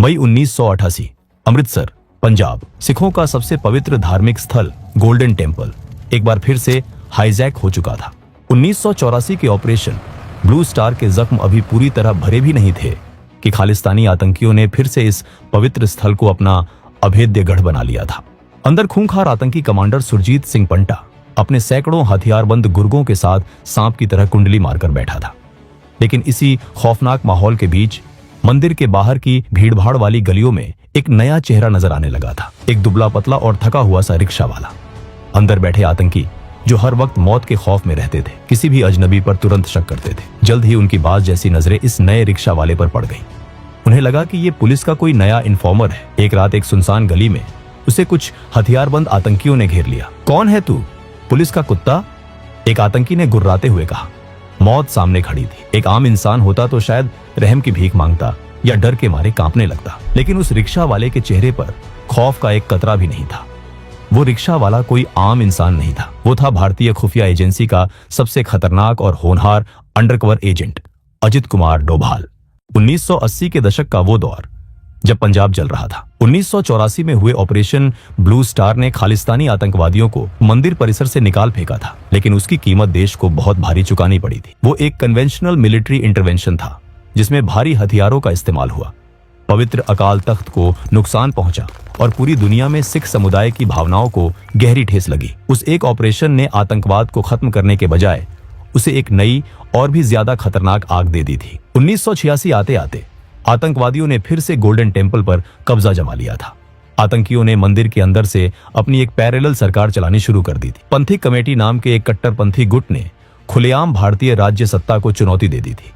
मई 1988 अमृतसर, पंजाब। सिखों का सबसे पवित्र धार्मिक स्थल गोल्डन टेम्पल एक बार फिर से हाईजैक हो चुका था। 1984 के ऑपरेशन ब्लू स्टार के जख्म अभी पूरी तरह भरे भी नहीं थे कि खालिस्तानी आतंकियों ने फिर से इस पवित्र स्थल को अपना अभेद्य गढ़ बना लिया था। अंदर खूंखार आतंकी कमांडर सुरजीत सिंह पंटा अपने सैकड़ों हथियारबंद गुर्गों के साथ सांप की तरह कुंडली मारकर बैठा था। लेकिन इसी खौफनाक माहौल के बीच मंदिर के बाहर की भीड़भाड़ वाली गलियों में एक नया चेहरा नजर आने लगा था। एक दुबला पतला और थका हुआ सा रिक्शा वाला। अंदर बैठे आतंकी जो हर वक्त मौत के खौफ में रहते थे, किसी भी अजनबी पर तुरंत शक करते थे। जल्द ही उनकी बाज जैसी नजरें इस नए रिक्शा वाले पर पड़ गईं। उन्हें लगा कि ये पुलिस का कोई नया इन्फॉर्मर है। एक रात एक सुनसान गली में उसे कुछ हथियारबंद आतंकियों ने घेर लिया। कौन है तू? पुलिस का कुत्ता? एक आतंकी ने गुर्राते हुए कहा। मौत सामने खड़ी थी। एक आम इंसान होता तो शायद रहम की भीख मांगता या डर के मारे कांपने लगता, लेकिन उस रिक्शा वाले के चेहरे पर खौफ का एक कतरा भी नहीं था। वो रिक्शा वाला कोई आम इंसान नहीं था। वो था भारतीय खुफिया एजेंसी का सबसे खतरनाक और होनहार अंडरकवर एजेंट अजित कुमार डोभाल। 1980 के दशक का वो दौर जब पंजाब जल रहा था। 1984 में हुए ऑपरेशन ब्लू स्टार ने खालिस्तानी आतंकवादियों को मंदिर परिसर से निकाल फेंका था, लेकिन उसकी कीमत देश को बहुत भारी चुकानी पड़ी थी। वो एक कन्वेंशनल मिलिट्री इंटरवेंशन था जिसमें भारी हथियारों का इस्तेमाल हुआ, पवित्र अकाल तख्त को नुकसान पहुंचा और पूरी दुनिया में सिख समुदाय की भावनाओं को गहरी ठेस लगी। उस एक ऑपरेशन ने आतंकवाद को खत्म करने के बजाय उसे एक नई और भी ज्यादा खतरनाक आग दे दी थी। 1986 आते आते आतंकवादियों ने फिर से गोल्डन टेम्पल पर कब्जा जमा लिया था। आतंकियों ने मंदिर के अंदर से अपनी एक पैरेलल सरकार चलानी शुरू कर दी थी। पंथिक कमेटी नाम के एक कट्टरपंथी गुट ने खुलेआम भारतीय राज्य सत्ता को चुनौती दे दी थी।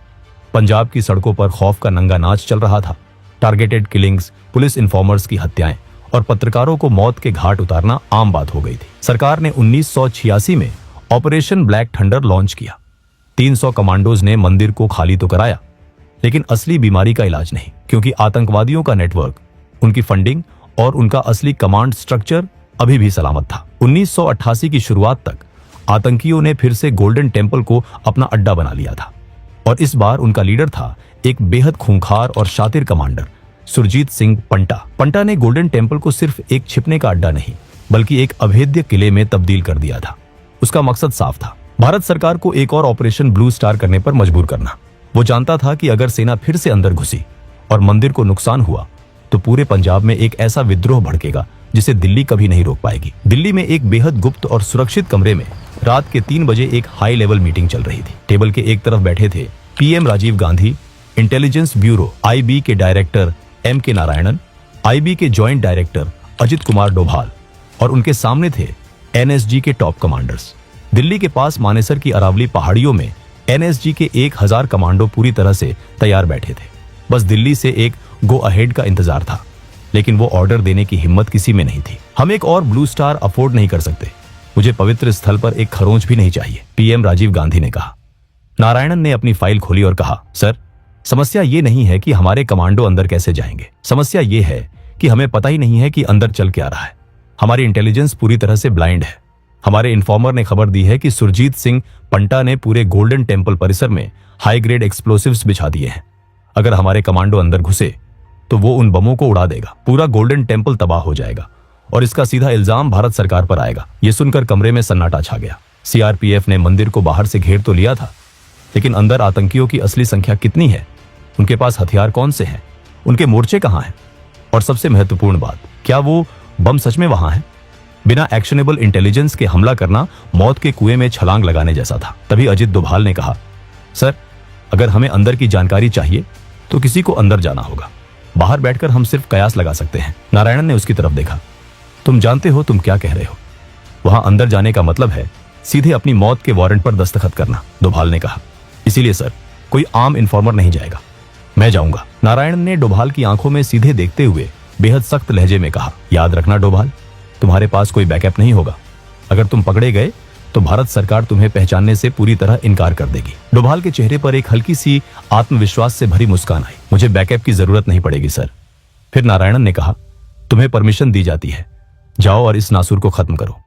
पंजाब की सड़कों पर खौफ का नंगा नाच चल रहा था। टारगेटेड किलिंग्स, पुलिस इन्फॉर्मर्स की हत्याएं और पत्रकारों को मौत के घाट उतारना आम बात हो गई थी। सरकार ने 1986 में ऑपरेशन ब्लैक थंडर लॉन्च किया। 300 कमांडोज ने मंदिर को खाली तो कराया, लेकिन असली बीमारी का इलाज नहीं, क्योंकि आतंकवादियों का नेटवर्क, उनकी फंडिंग और उनका असली कमांड स्ट्रक्चर अभी भी सलामत था। 1988 की शुरुआत तक आतंकियों ने फिर से गोल्डन टेम्पल को अपना अड्डा बना लिया था और इस बार उनका लीडर था एक बेहद खूंखार और शातिर कमांडर सुरजीत सिंह पंटा। पंटा ने गोल्डन टेम्पल को सिर्फ एक छिपने का अड्डा नहीं, बल्कि एक अभेद्य किले में तब्दील कर दिया था। उसका मकसद साफ था, भारत सरकार को एक और ऑपरेशन ब्लू स्टार करने पर मजबूर करना। वो जानता था कि अगर सेना फिर से अंदर घुसी और मंदिर को नुकसान हुआ तो पूरे पंजाब में एक ऐसा विद्रोह भड़केगा जिसे दिल्ली कभी नहीं रोक पाएगी। दिल्ली में एक बेहद गुप्त और सुरक्षित कमरे में रात के 3 बजे एक हाई लेवल मीटिंग चल रही थी। टेबल के एक तरफ बैठे थे PM Rajiv Gandhi, intelligence bureau IB के डायरेक्टर एम.के. नारायणन, आईबी के जॉइंट डायरेक्टर अजित कुमार डोभाल और उनके सामने थे एनएसजी के टॉप कमांडर्स। दिल्ली के पास मानेसर की अरावली पहाड़ियों में एनएसजी के 1000 कमांडो पूरी तरह से तैयार बैठे थे। बस दिल्ली से एक गो अहेड का इंतजार था, लेकिन वो ऑर्डर देने की हिम्मत किसी में नहीं थी। हम एक और ब्लू स्टार अफोर्ड नहीं कर सकते। मुझे पवित्र स्थल पर एक खरोंच भी नहीं चाहिए, पीएम राजीव गांधी ने कहा। नारायणन ने अपनी फाइल खोली और कहा, सर, समस्या ये नहीं है कि हमारे कमांडो अंदर कैसे जाएंगे। समस्या ये है कि हमें पता ही नहीं है कि अंदर चल क्या रहा है। हमारी इंटेलिजेंस पूरी तरह से ब्लाइंड है। हमारे इन्फॉर्मर ने खबर दी है कि सुरजीत सिंह पंटा ने पूरे गोल्डन टेम्पल परिसर में हाई ग्रेड एक्सप्लोसिव्स बिछा दिए हैं। अगर हमारे कमांडो अंदर घुसे तो वो उन बमों को उड़ा देगा, पूरा गोल्डन टेम्पल तबाह हो जाएगा और इसका सीधा इल्जाम भारत सरकार पर आएगा। ये सुनकर कमरे में सन्नाटा छा गया। सीआरपीएफ ने मंदिर को बाहर से घेर तो लिया था, लेकिन अंदर आतंकियों की असली संख्या कितनी है, उनके पास हथियार कौन से हैं, उनके मोर्चे कहां हैं और सबसे महत्वपूर्ण बात, क्या वो बम सच में वहां हैं? बिना एक्शनेबल इंटेलिजेंस के हमला करना मौत के कुएं में छलांग लगाने जैसा था। तभी अजित डोभाल ने कहा, सर, अगर हमें अंदर की जानकारी चाहिए तो किसी को अंदर जाना होगा। बाहर बैठकर हम सिर्फ कयास लगा सकते हैं। नारायणन ने उसकी तरफ देखा। तुम जानते हो तुम क्या कह रहे हो। वहां अंदर जाने का मतलब है सीधे अपनी मौत के वारंट पर दस्तखत करना, डोभाल ने कहा। इसीलिए सर, कोई आम इन्फॉर्मर नहीं जाएगा, मैं जाऊंगा। नारायण ने डोभाल की आंखों में सीधे देखते हुए बेहद सख्त लहजे में कहा, याद रखना डोभाल, तुम्हारे पास कोई बैकअप नहीं होगा। अगर तुम पकड़े गए तो भारत सरकार तुम्हें पहचानने से पूरी तरह इनकार कर देगी। डोभाल के चेहरे पर एक हल्की सी आत्मविश्वास से भरी मुस्कान आई। मुझे बैकअप की जरूरत नहीं पड़ेगी सर। फिर नारायणन ने कहा, तुम्हें परमिशन दी जाती है, जाओ और इस नासुर को खत्म करो।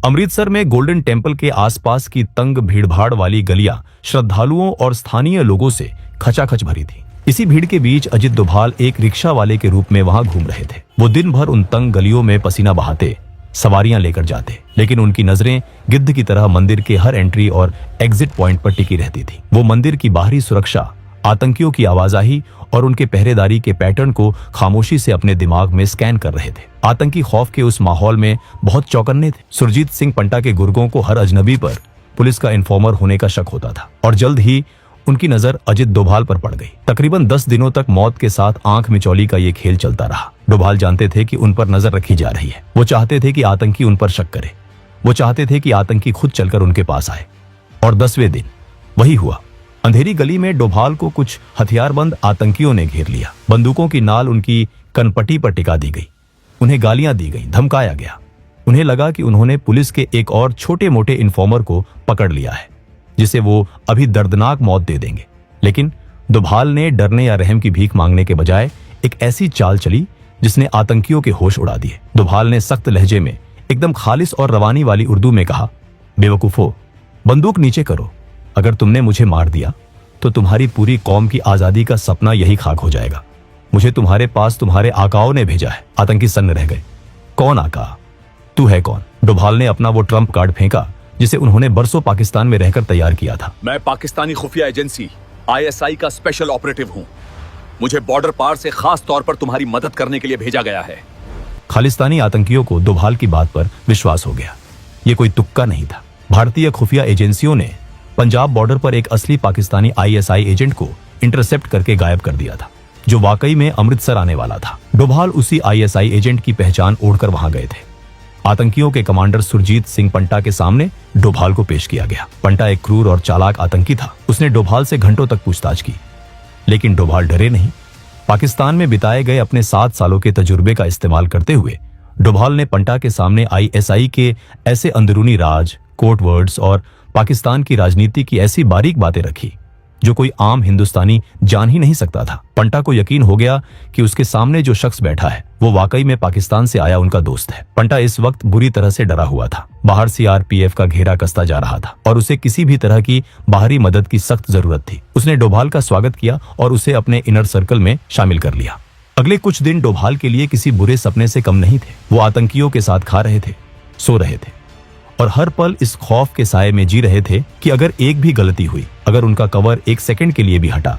अमृतसर में गोल्डन टेम्पल के आसपास की तंग भीड़भाड़ वाली गलियां श्रद्धालुओं और स्थानीय लोगों से खचाखच भरी थी। इसी भीड़ के बीच अजित डोभाल एक रिक्शा वाले के रूप में वहां घूम रहे थे। वो दिन भर उन तंग गलियों में पसीना बहाते सवारियां लेकर जाते, लेकिन उनकी नजरें गिद्ध की तरह मंदिर के हर एंट्री और एग्जिट पॉइंट पर टिकी रहती थी। वो मंदिर की बाहरी सुरक्षा, आतंकियों की आवाजाही और उनके पहरेदारी के पैटर्न को खामोशी से अपने दिमाग में स्कैन कर रहे थे। आतंकी खौफ के उस माहौल में बहुत चौकन्ने थे। सुरजीत सिंह पंटा के गुर्गों को हर अजनबी पर पुलिस का इन्फॉर्मर होने का शक होता था और जल्द ही उनकी नजर अजित डोभाल पर पड़ गई। तकरीबन 10 दिनों तक मौत के साथ आंख मिचौली का ये खेल चलता रहा। डोभाल जानते थे कि उन पर नजर रखी जा रही है। वो चाहते थे कि आतंकी उन पर शक करे। वो चाहते थे कि आतंकी खुद चलकर उनके पास आए। और 10वें दिन वही हुआ। अंधेरी गली में डोभाल को कुछ हथियारबंद आतंकियों ने घेर लिया। बंदूकों की नाल उनकी कनपटी पर टिका दी गई। उन्हें गालियां दी गई, धमकाया गया। उन्हें लगा कि उन्होंने पुलिस के एक और छोटे मोटे इन्फॉर्मर को पकड़ लिया है, जिसे वो अभी दर्दनाक मौत दे देंगे। लेकिन डोभाल ने डरने या रहम की भीख मांगने के बजाय एक ऐसी चाल चली जिसने आतंकियों के होश उड़ा दिए। डोभाल ने सख्त लहजे में एकदम खालिस और रवानी वाली उर्दू में कहा, बेवकूफो, बंदूक नीचे करो। अगर तुमने मुझे मार दिया तो तुम्हारी पूरी कौम की आजादी का सपना यही खाक हो जाएगा। मुझे तुम्हारे पास तुम्हारे आकाओं ने भेजा है। आतंकी सन्न रह गए। कौन आका? तू है कौन? डोभाल ने अपना वो ट्रम्प कार्ड फेंका जिसे उन्होंने बरसों पाकिस्तान में रहकर तैयार किया था। मैं पाकिस्तानी खुफिया एजेंसी ISI का स्पेशल ऑपरेटिव हूँ। मुझे बॉर्डर पार से खास तौर पर तुम्हारी मदद करने के लिए भेजा गया है। खालिस्तानी आतंकियों को डोभाल की बात पर विश्वास हो गया। ये कोई तुक्का नहीं था। भारतीय खुफिया एजेंसियों ने पंजाब बॉर्डर पर एक असली पाकिस्तानी ISI एजेंट को इंटरसेप्ट करके गायब कर दिया था, जो वाकई में अमृतसर आने वाला था। डोभाल उसी ISI एजेंट की पहचान ओढ़कर वहां गए थे। आतंकियों के कमांडर सुरजीत सिंह पंटा के सामने डोभाल को पेश किया गया। पंटा एक क्रूर और चालाक आतंकी था। उसने डोभाल से घंटों तक पूछताछ की, लेकिन डोभाल डरे नहीं। पाकिस्तान में बिताए गए अपने 7 सालों के तजुर्बे का इस्तेमाल करते हुए डोभाल ने पंटा के सामने ISI के ऐसे अंदरूनी राज, कोड वर्ड्स और पाकिस्तान की राजनीति की ऐसी बारीक बातें रखी जो कोई आम हिंदुस्तानी जान ही नहीं सकता था। पंटा को यकीन हो गया कि उसके सामने जो शख्स बैठा है वो वाकई में पाकिस्तान से आया उनका दोस्त है। पंटा इस वक्त बुरी तरह से डरा हुआ था। बाहर CRPF का घेरा कसता जा रहा था और उसे किसी भी तरह की बाहरी मदद की सख्त जरूरत थी। उसने डोभाल का स्वागत किया और उसे अपने इनर सर्कल में शामिल कर लिया। अगले कुछ दिन डोभाल के लिए किसी बुरे सपने से कम नहीं थे। वो आतंकियों के साथ खा रहे थे, सो रहे थे और हर पल इस खौफ के साये में जी रहे थे कि अगर एक भी गलती हुई, अगर उनका कवर 1 सेकंड के लिए भी हटा,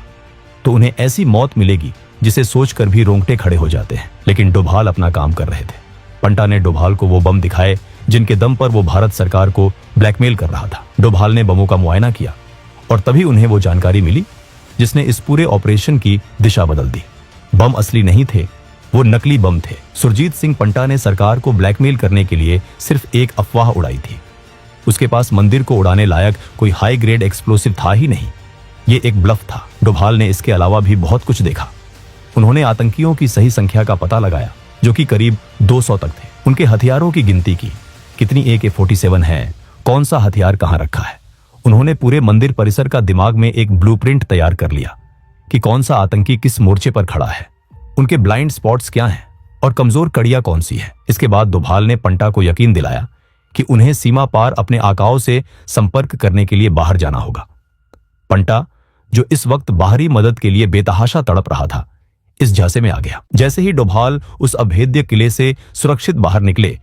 तो उन्हें ऐसी मौत मिलेगी जिसे सोचकर भी रोंगटे खड़े हो जाते हैं। लेकिन डोभाल अपना काम कर रहे थे। पंटा ने डोभाल को वो बम दिखाए जिनके दम पर वो भारत सरकार को ब्लैकमेल कर रहा था। डोभाल ने बमों का मुआयना किया और तभी उन्हें वो जानकारी मिली जिसने इस पूरे ऑपरेशन की दिशा बदल दी। बम असली नहीं थे, वो नकली बम थे। सुरजीत सिंह पंटा ने सरकार को ब्लैकमेल करने के लिए सिर्फ एक अफवाह उड़ाई थी। उसके पास मंदिर को उड़ाने लायक कोई हाई ग्रेड एक्सप्लोसिव था ही नहीं। ये एक ब्लफ था। डोभाल ने इसके अलावा भी बहुत कुछ देखा। उन्होंने आतंकियों की सही संख्या का पता लगाया, जो कि करीब 200 तक थे। उनके हथियारों की गिनती की, कितनी AK-47 है, कौन सा हथियार कहां रखा है। उन्होंने पूरे मंदिर परिसर का दिमाग में एक ब्लूप्रिंट तैयार कर लिया कि कौन सा आतंकी किस मोर्चे पर खड़ा है, उनके ब्लाइंड स्पॉट्स क्या हैं और कमजोर कड़ियां कौन सी है। इसके बाद डोभाल ने पंटा को यकीन दिलाया कि उन्हें सीमा पार अपने आकाओं से संपर्क करने के लिए बाहर जाना होगा। पंटा, जो इस वक्त बाहरी मदद के लिए बेतहाशा तड़प रहा था, इस झांसे में आ गया। जैसे ही डोभाल उस अभेद्य किले से सुरक्षित बाहर निकले,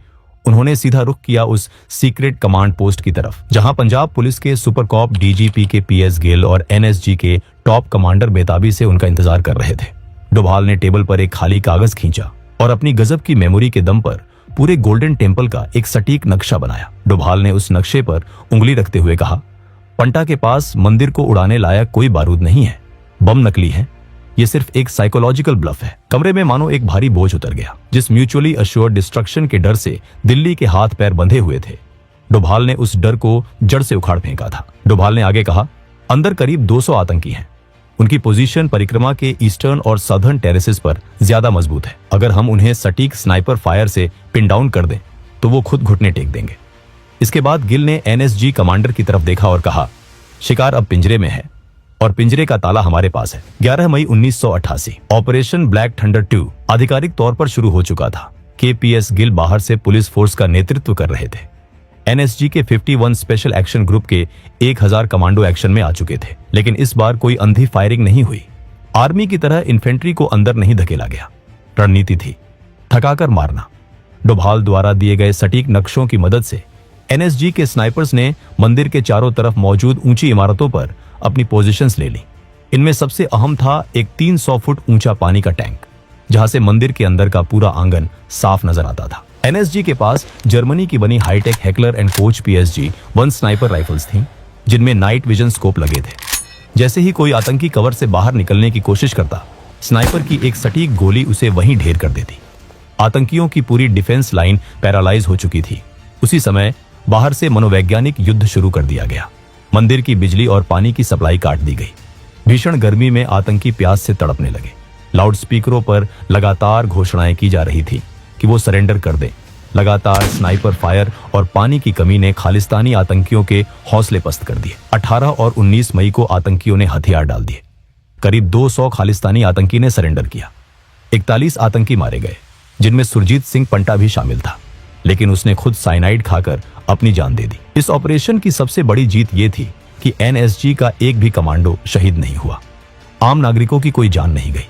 उन्होंने सीधा रुख किया उस सीक्रेट कमांड पोस्ट की तरफ, जहां पंजाब पुलिस के सुपर कॉप DGP के PS गिल और NSG के टॉप कमांडर बेताबी से उनका इंतजार कर रहे थे। डोभाल ने टेबल पर एक खाली कागज खींचा और अपनी गजब की मेमोरी के दम पर पूरे गोल्डन टेम्पल का एक सटीक नक्शा बनाया। डोभाल ने उस नक्शे पर उंगली रखते हुए कहा, पंटा के पास मंदिर को उड़ाने लायक कोई बारूद नहीं है। बम नकली है। ये सिर्फ एक साइकोलॉजिकल ब्लफ है। कमरे में मानो एक भारी बोझ उतर गया। जिस म्यूचुअली अश्योर्ड डिस्ट्रक्शन के डर से दिल्ली के हाथ पैर बंधे हुए थे, डोभाल ने उस डर को जड़ से उखाड़ फेंका था। डोभाल ने आगे कहा, अंदर करीब 200 आतंकी हैं। उनकी पोजीशन परिक्रमा के ईस्टर्न और सदर्न टेरेसेस पर ज्यादा मजबूत है। अगर हम उन्हें सटीक स्नाइपर फायर से पिन डाउन कर दें तो वो खुद घुटने टेक देंगे। इसके बाद गिल ने NSG कमांडर की तरफ देखा और कहा, शिकार अब पिंजरे में है और पिंजरे का ताला हमारे पास है। 11 मई 1988 ऑपरेशन ब्लैक थंडर 2 आधिकारिक तौर पर शुरू हो चुका था। KPS गिल बाहर से पुलिस फोर्स का नेतृत्व कर रहे थे। NSG के 51 स्पेशल एक्शन ग्रुप के 1000 कमांडो एक्शन में आ चुके थे, लेकिन इस बार कोई अंधी फायरिंग नहीं हुई। आर्मी की तरह इन्फेंट्री को अंदर नहीं धकेला गया। रणनीति थी थकाकर मारना। डोभाल द्वारा दिए गए सटीक नक्शों की मदद से एनएसजी के स्नाइपर्स ने मंदिर के चारों तरफ मौजूद ऊंची इमारतों पर अपनी पोजीशंस ले ली। इनमें सबसे अहम था एक 300 फुट ऊंचा पानी का टैंक, जहां से मंदिर के अंदर का पूरा आंगन साफ नजर आता था। एनएसजी के पास जर्मनी की बनी high tech Heckler and Koch PSG-1 sniper rifles थीं, जिनमें नाइट विजन स्कोप लगे थे। जैसे ही कोई आतंकी कवर से बाहर निकलने की कोशिश करता, स्नाइपर की एक सटीक गोली उसे वहीं ढेर कर देती। आतंकियों की पूरी डिफेंस लाइन पैरालाइज हो चुकी थी। उसी समय बाहर से मनोवैज्ञानिक युद्ध शुरू कर दिया गया। मंदिर की बिजली और पानी की सप्लाई काट दी गई। भीषण गर्मी में आतंकी प्यास से तड़पने लगे। लाउडस्पीकरों पर लगातार घोषणाएं की जा रही थी कि वो सरेंडर कर दें। लगातार स्नाइपर फायर और पानी की कमी ने खालिस्तानी आतंकियों के हौसले पस्त कर दिए। 18 और 19 मई को आतंकियों ने हथियार डाल दिए। करीब 200 खालिस्तानी आतंकी ने सरेंडर किया। 41 आतंकी मारे गए, जिनमें सुरजीत सिंह पंटा भी शामिल था, लेकिन उसने खुद साइनाइड खाकर अपनी जान दे दी। इस ऑपरेशन की सबसे बड़ी जीत ये थी कि एनएसजी का एक भी कमांडो शहीद नहीं हुआ। आम नागरिकों की कोई जान नहीं गई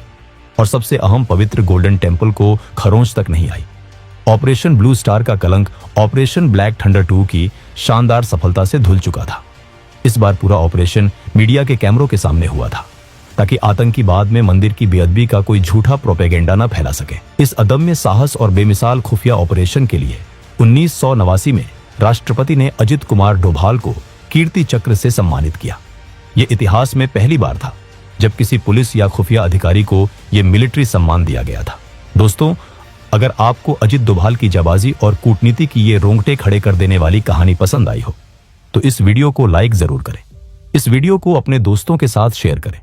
और सबसे अहम पवित्र गोल्डन टेम्पल को खरोंच तक नहीं आई। ऑपरेशन ब्लू स्टार का कलंक ऑपरेशन ब्लैक थंडर 2 की शानदार सफलता से धुल चुका था। इस बार पूरा ऑपरेशन मीडिया के कैमरों के सामने हुआ था, ताकि आतंकी बाद में मंदिर की बेअदबी का कोई झूठा प्रोपेगेंडा न फैला सके। इस अदम्य साहस और बेमिसाल खुफिया ऑपरेशन के लिए 1989 में राष्ट्रपति ने अजित कुमार डोभाल को कीर्ति चक्र से सम्मानित किया। यह इतिहास में पहली बार था जब किसी पुलिस या खुफिया अधिकारी को यह मिलिट्री सम्मान दिया गया था। दोस्तों, अगर आपको अजित डोभाल की जाबाजी और कूटनीति की ये रोंगटे खड़े कर देने वाली कहानी पसंद आई हो, तो इस वीडियो को लाइक जरूर करें। इस वीडियो को अपने दोस्तों के साथ शेयर करें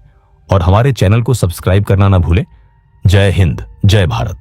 और हमारे चैनल को सब्सक्राइब करना ना भूलें। जय हिंद, जय भारत।